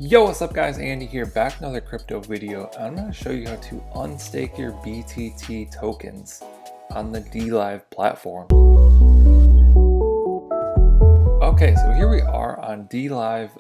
Yo, what's up guys, Andy here, back with another crypto video. I'm going to show you how to unstake your BTT tokens on the DLive platform. Okay, so here we are on DLive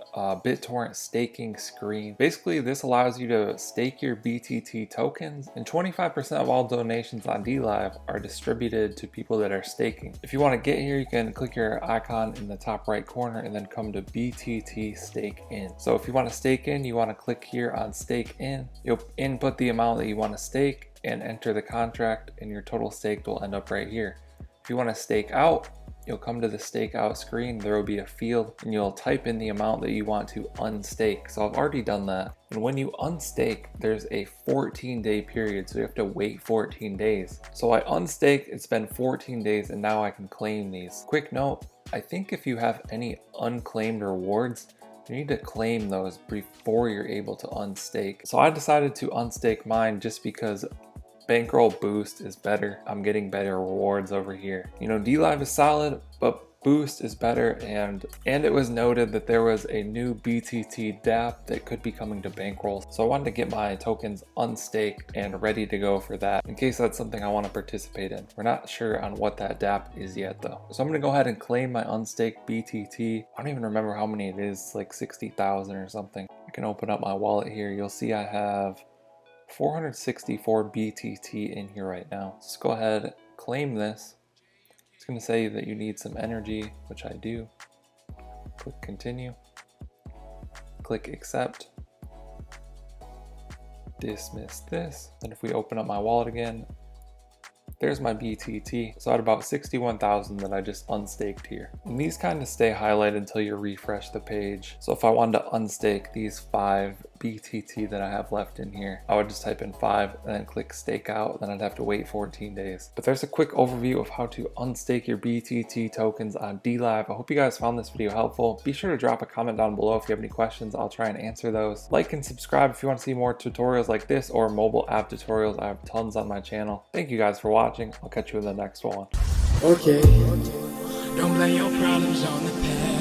BitTorrent staking screen. Basically, this allows you to stake your BTT tokens, and 25% of all donations on DLive are distributed to people that are staking. If you want to get here, you can click your icon in the top right corner and then come to BTT Stake In. So if you want to stake in, you want to click here on Stake In. You'll input the amount that you want to stake and enter the contract, and your total stake will end up right here. If you want to stake out, you'll come to the stake out screen. There will be a field and you'll type in the amount that you want to unstake. So I've already done that. And when you unstake, there's a 14-day period. So you have to wait 14 days. So I unstaked, it's been 14 days and now I can claim these. Quick note, I think if you have any unclaimed rewards, you need to claim those before you're able to unstake. So I decided to unstake mine just because bankroll boost is better. I'm getting better rewards over here. You know, DLive is solid, but boost is better, and it was noted that there was a new BTT dApp that could be coming to bankroll. So I wanted to get my tokens unstaked and ready to go for that in case that's something I want to participate in. We're not sure on what that dApp is yet though. So I'm gonna go ahead and claim my unstaked BTT. I don't even remember how many it is, like 60,000 or something. I can open up my wallet here. You'll see I have 464 BTT in here right now. Let's go ahead, claim this. It's going to say that you need some energy, which I do. Click continue. Click accept. Dismiss this. And if we open up my wallet again, there's my BTT. So I had about 61,000 that I just unstaked here. And these kind of stay highlighted until you refresh the page. So if I wanted to unstake these 5 BTT that I have left in here, I would just type in 5 and then click stake out. Then I'd have to wait 14 days. But there's a quick overview of how to unstake your BTT tokens on DLive. I hope you guys found this video helpful. Be sure to drop a comment down below if you have any questions. I'll try and answer those. Like and subscribe if you want to see more tutorials like this or mobile app tutorials. I have tons on my channel. Thank you guys for watching. I'll catch you in the next one. Okay. Don't blame your problems on the past.